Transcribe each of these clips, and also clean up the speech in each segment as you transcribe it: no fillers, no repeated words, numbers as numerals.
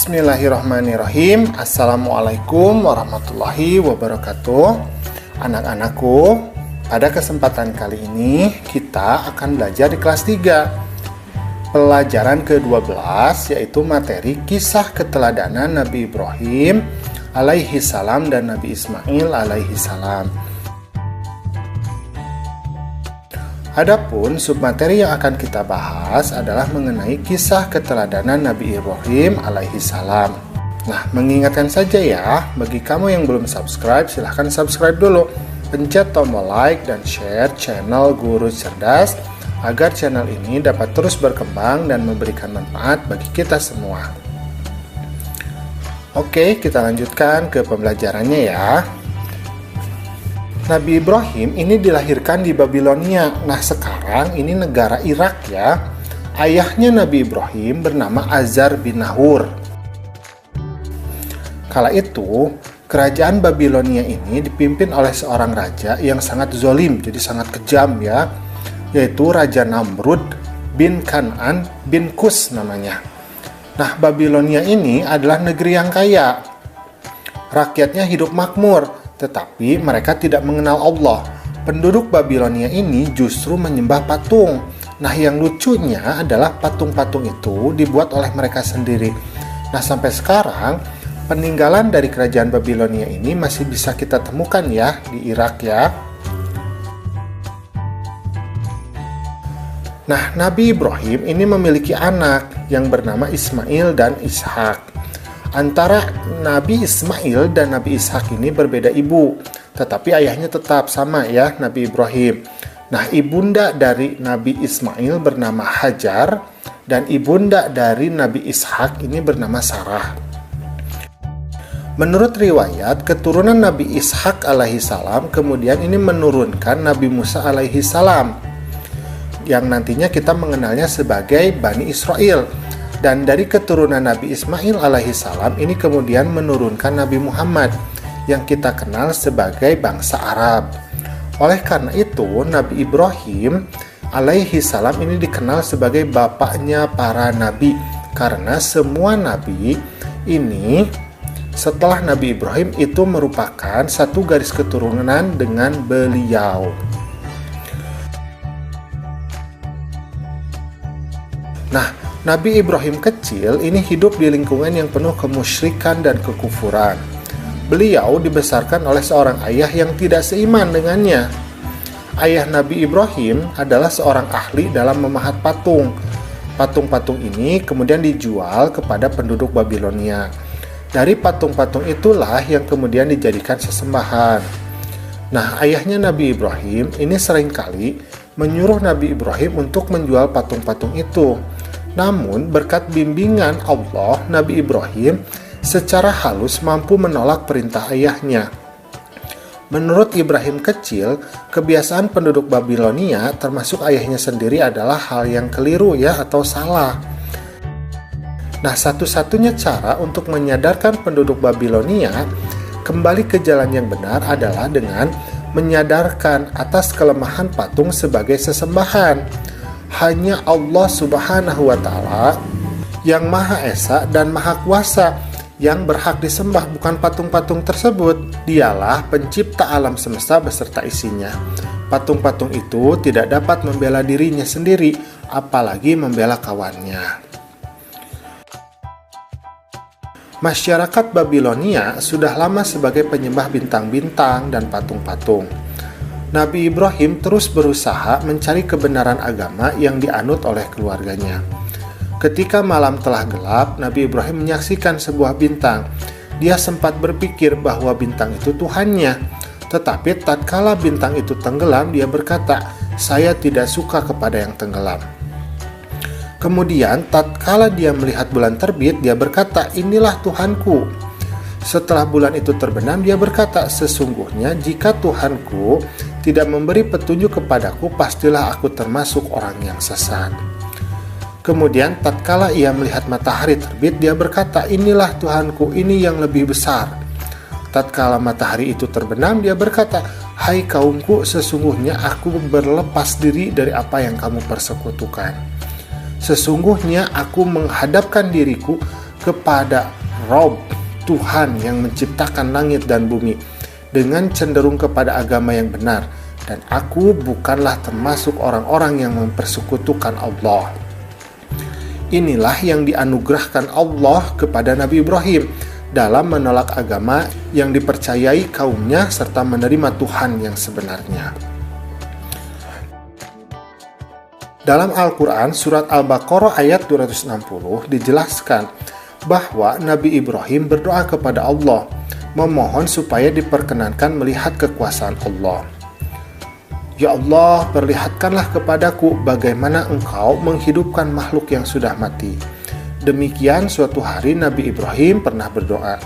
Bismillahirrahmanirrahim. Assalamualaikum warahmatullahi wabarakatuh. Anak-anakku, pada kesempatan kali ini kita akan belajar di kelas 3. Pelajaran ke-12 yaitu materi kisah keteladanan Nabi Ibrahim alaihi salam dan Nabi Ismail alaihi salam. Adapun submateri yang akan kita bahas adalah mengenai kisah keteladanan Nabi Ibrahim alaihi salam. Nah, mengingatkan saja ya, bagi kamu yang belum subscribe, silahkan subscribe dulu. Pencet tombol like dan share channel Guru Cerdas agar channel ini dapat terus berkembang dan memberikan manfaat bagi kita semua. Oke, kita lanjutkan ke pembelajarannya ya. Nabi Ibrahim ini dilahirkan di Babilonia. Nah, sekarang ini negara Irak ya. Ayahnya Nabi Ibrahim bernama Azar bin Nahur. Kala itu, kerajaan Babilonia ini dipimpin oleh seorang raja yang sangat zolim, jadi sangat kejam ya, yaitu Raja Namrud bin Kan'an bin Kus namanya. Nah, Babilonia ini adalah negeri yang kaya. Rakyatnya hidup makmur, tetapi mereka tidak mengenal Allah. Penduduk Babilonia ini justru menyembah patung. Nah, yang lucunya adalah patung-patung itu dibuat oleh mereka sendiri. Nah, sampai sekarang peninggalan dari kerajaan Babilonia ini masih bisa kita temukan ya di Irak ya. Nah, Nabi Ibrahim ini memiliki anak yang bernama Ismail dan Ishak. Antara Nabi Ismail dan Nabi Ishak ini berbeda ibu, tetapi ayahnya tetap sama ya, Nabi Ibrahim. Nah, ibunda dari Nabi Ismail bernama Hajar dan ibunda dari Nabi Ishak ini bernama Sarah. Menurut riwayat, keturunan Nabi Ishak alaihi salam kemudian ini menurunkan Nabi Musa alaihi salam, yang nantinya kita mengenalnya sebagai Bani Israel. Dan dari keturunan Nabi Ismail alaihi salam ini kemudian menurunkan Nabi Muhammad yang kita kenal sebagai bangsa Arab. Oleh karena itu, Nabi Ibrahim alaihi salam ini dikenal sebagai bapaknya para nabi, karena semua nabi ini setelah Nabi Ibrahim itu merupakan satu garis keturunan dengan beliau. Nah, Nabi Ibrahim kecil ini hidup di lingkungan yang penuh kemusyrikan dan kekufuran. Beliau dibesarkan oleh seorang ayah yang tidak seiman dengannya. Ayah Nabi Ibrahim adalah seorang ahli dalam memahat patung. Patung-patung ini kemudian dijual kepada penduduk Babilonia. Dari patung-patung itulah yang kemudian dijadikan sesembahan. Nah, ayahnya Nabi Ibrahim ini seringkali menyuruh Nabi Ibrahim untuk menjual patung-patung itu. Namun, berkat bimbingan Allah, Nabi Ibrahim secara halus mampu menolak perintah ayahnya. Menurut Ibrahim kecil, kebiasaan penduduk Babilonia, termasuk ayahnya sendiri, adalah hal yang keliru ya, atau salah. Nah, satu-satunya cara untuk menyadarkan penduduk Babilonia kembali ke jalan yang benar adalah dengan menyadarkan atas kelemahan patung sebagai sesembahan. Hanya Allah Subhanahu wa Ta'ala yang Maha Esa dan Maha Kuasa yang berhak disembah, bukan patung-patung tersebut. Dialah pencipta alam semesta beserta isinya. Patung-patung itu tidak dapat membela dirinya sendiri, apalagi membela kawannya. Masyarakat Babilonia sudah lama sebagai penyembah bintang-bintang dan patung-patung. Nabi Ibrahim terus berusaha mencari kebenaran agama yang dianut oleh keluarganya. Ketika malam telah gelap, Nabi Ibrahim menyaksikan sebuah bintang. Dia sempat berpikir bahwa bintang itu Tuhannya. Tetapi tatkala bintang itu tenggelam, dia berkata, "Saya tidak suka kepada yang tenggelam." Kemudian tatkala dia melihat bulan terbit, dia berkata, "Inilah Tuhanku." Setelah bulan itu terbenam, dia berkata, "Sesungguhnya jika Tuhanku tidak memberi petunjuk kepadaku, pastilah aku termasuk orang yang sesat." Kemudian tatkala ia melihat matahari terbit, dia berkata, "Inilah Tuhanku, ini yang lebih besar." Tatkala matahari itu terbenam, dia berkata, "Hai kaumku, sesungguhnya aku berlepas diri dari apa yang kamu persekutukan. Sesungguhnya aku menghadapkan diriku kepada Rob, Tuhan yang menciptakan langit dan bumi, dengan cenderung kepada agama yang benar, dan aku bukanlah termasuk orang-orang yang mempersekutukan Allah. Inilah yang dianugerahkan Allah kepada Nabi Ibrahim dalam menolak agama yang dipercayai kaumnya serta menerima Tuhan yang sebenarnya. Dalam Al-Quran, surat Al-Baqarah ayat 260 dijelaskan bahwa Nabi Ibrahim berdoa kepada Allah, memohon supaya diperkenankan melihat kekuasaan Allah. Ya Allah, perlihatkanlah kepadaku bagaimana Engkau menghidupkan makhluk yang sudah mati. Demikian suatu hari Nabi Ibrahim pernah berdoa.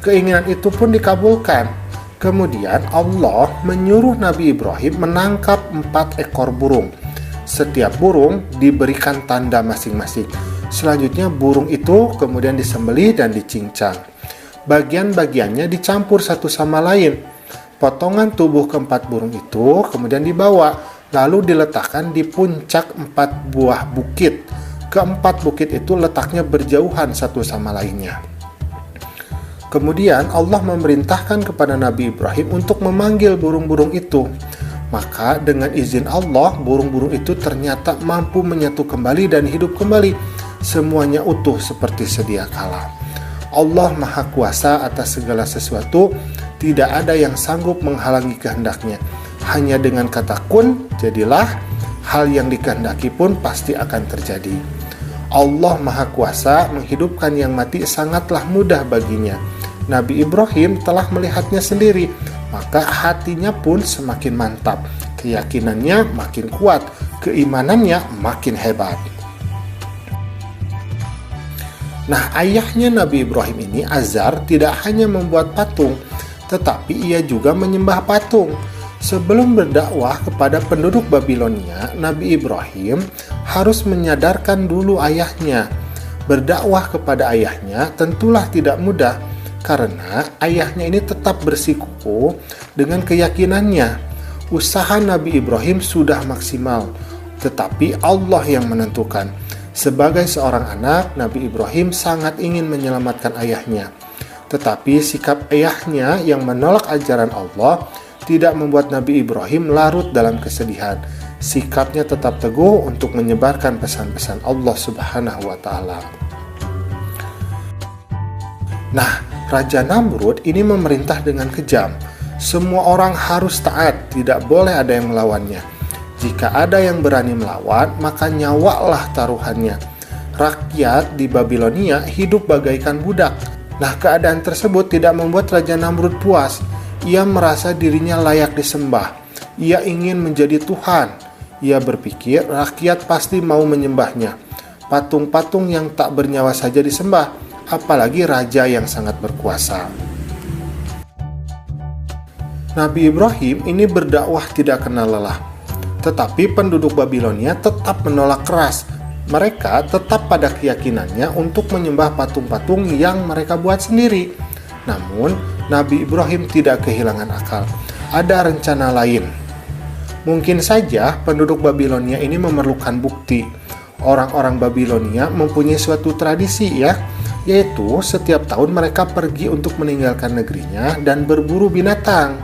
Keinginan itu pun dikabulkan. Kemudian Allah menyuruh Nabi Ibrahim menangkap 4 ekor burung. Setiap burung diberikan tanda masing-masing. Selanjutnya burung itu kemudian disembelih dan dicincang. Bagian-bagiannya dicampur satu sama lain. Potongan tubuh ke-4 burung itu kemudian dibawa, lalu diletakkan di puncak 4 buah bukit. Ke-4 bukit itu letaknya berjauhan satu sama lainnya. Kemudian Allah memerintahkan kepada Nabi Ibrahim untuk memanggil burung-burung itu. Maka dengan izin Allah, burung-burung itu ternyata mampu menyatu kembali dan hidup kembali. Semuanya utuh seperti sedia kala. Allah Maha Kuasa atas segala sesuatu, tidak ada yang sanggup menghalangi kehendaknya. Hanya dengan kata kun, jadilah, hal yang dikehendaki pun pasti akan terjadi. Allah Maha Kuasa menghidupkan yang mati sangatlah mudah baginya. Nabi Ibrahim telah melihatnya sendiri, maka hatinya pun semakin mantap, keyakinannya makin kuat, keimanannya makin hebat. Nah, ayahnya Nabi Ibrahim ini, Azar, tidak hanya membuat patung, tetapi ia juga menyembah patung. Sebelum berdakwah kepada penduduk Babilonia, Nabi Ibrahim harus menyadarkan dulu ayahnya. Berdakwah kepada ayahnya tentulah tidak mudah, karena ayahnya ini tetap bersikukuh dengan keyakinannya. Usaha Nabi Ibrahim sudah maksimal, tetapi Allah yang menentukan. Sebagai seorang anak, Nabi Ibrahim sangat ingin menyelamatkan ayahnya. Tetapi sikap ayahnya yang menolak ajaran Allah tidak membuat Nabi Ibrahim larut dalam kesedihan. Sikapnya tetap teguh untuk menyebarkan pesan-pesan Allah Subhanahu wa Ta'ala. Nah, Raja Namrud ini memerintah dengan kejam. Semua orang harus taat, tidak boleh ada yang melawannya. Jika ada yang berani melawan, maka nyawalah taruhannya. Rakyat di Babilonia hidup bagaikan budak. Nah, keadaan tersebut tidak membuat Raja Namrud puas. Ia merasa dirinya layak disembah. Ia ingin menjadi Tuhan. Ia berpikir rakyat pasti mau menyembahnya. Patung-patung yang tak bernyawa saja disembah, apalagi raja yang sangat berkuasa. Nabi Ibrahim ini berdakwah tidak kenal lelah. Tetapi penduduk Babilonia tetap menolak keras. Mereka tetap pada keyakinannya untuk menyembah patung-patung yang mereka buat sendiri. Namun, Nabi Ibrahim tidak kehilangan akal. Ada rencana lain. Mungkin saja penduduk Babilonia ini memerlukan bukti. Orang-orang Babilonia mempunyai suatu tradisi yaitu setiap tahun mereka pergi untuk meninggalkan negerinya dan berburu binatang.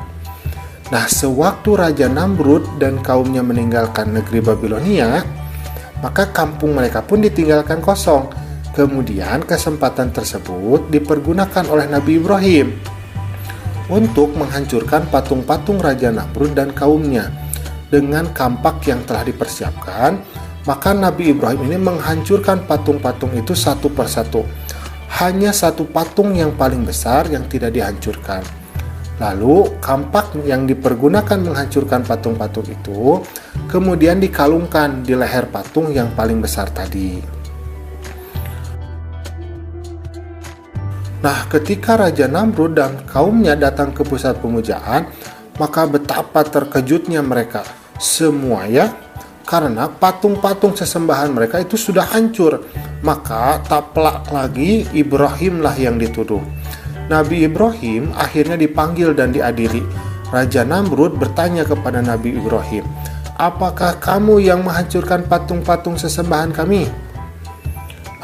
Nah, sewaktu Raja Namrud dan kaumnya meninggalkan negeri Babilonia, maka kampung mereka pun ditinggalkan kosong. Kemudian kesempatan tersebut dipergunakan oleh Nabi Ibrahim untuk menghancurkan patung-patung Raja Namrud dan kaumnya. Dengan kampak yang telah dipersiapkan, maka Nabi Ibrahim ini menghancurkan patung-patung itu satu persatu. Hanya satu patung yang paling besar yang tidak dihancurkan. Lalu kampak yang dipergunakan menghancurkan patung-patung itu kemudian dikalungkan di leher patung yang paling besar tadi. Nah, ketika Raja Namrud dan kaumnya datang ke pusat pemujaan, maka betapa terkejutnya mereka semua karena patung-patung sesembahan mereka itu sudah hancur. Maka tak pelak lagi Ibrahimlah yang dituduh. Nabi Ibrahim akhirnya dipanggil dan diadili. Raja Namrud bertanya kepada Nabi Ibrahim, "Apakah kamu yang menghancurkan patung-patung sesembahan kami?"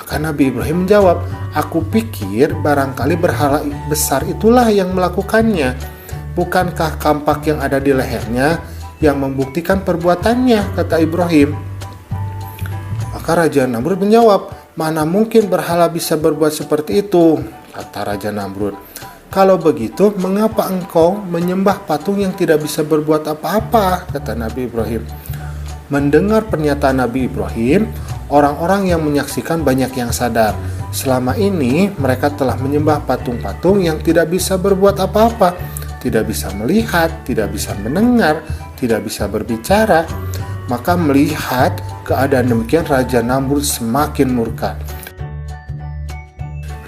Maka Nabi Ibrahim menjawab, "Aku pikir barangkali berhala besar itulah yang melakukannya. Bukankah kampak yang ada di lehernya yang membuktikan perbuatannya?" kata Ibrahim. Maka Raja Namrud menjawab, "Mana mungkin berhala bisa berbuat seperti itu?" kata Raja Namrud. "Kalau begitu, mengapa engkau menyembah patung yang tidak bisa berbuat apa-apa?" kata Nabi Ibrahim. Mendengar pernyataan Nabi Ibrahim, orang-orang yang menyaksikan banyak yang sadar. Selama ini mereka telah menyembah patung-patung yang tidak bisa berbuat apa-apa, tidak bisa melihat, tidak bisa mendengar, tidak bisa berbicara. Maka melihat keadaan demikian, Raja Namrud semakin murka.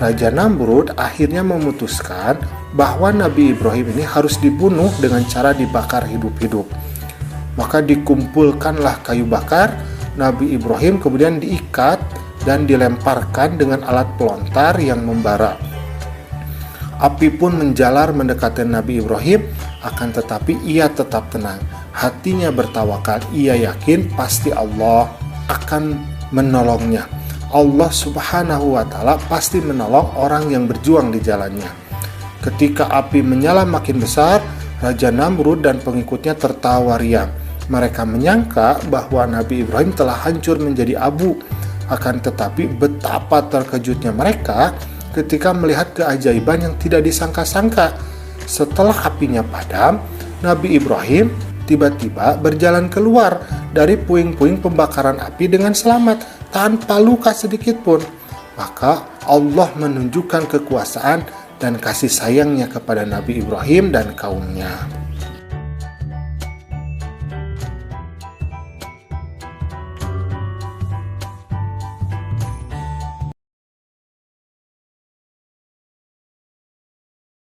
Raja Namrud akhirnya memutuskan bahwa Nabi Ibrahim ini harus dibunuh dengan cara dibakar hidup-hidup. Maka dikumpulkanlah kayu bakar, Nabi Ibrahim kemudian diikat dan dilemparkan dengan alat pelontar yang membara. Api pun menjalar mendekati Nabi Ibrahim, akan tetapi ia tetap tenang. Hatinya bertawakal, ia yakin pasti Allah akan menolongnya. Allah Subhanahu wa Ta'ala pasti menolong orang yang berjuang di jalannya. Ketika api menyala makin besar, Raja Namrud dan pengikutnya tertawa riang. Mereka menyangka bahwa Nabi Ibrahim telah hancur menjadi abu. Akan tetapi betapa terkejutnya mereka ketika melihat keajaiban yang tidak disangka-sangka. Setelah apinya padam, Nabi Ibrahim tiba-tiba berjalan keluar dari puing-puing pembakaran api dengan selamat, tanpa luka sedikit pun. Maka Allah menunjukkan kekuasaan dan kasih sayangnya kepada Nabi Ibrahim dan kaumnya.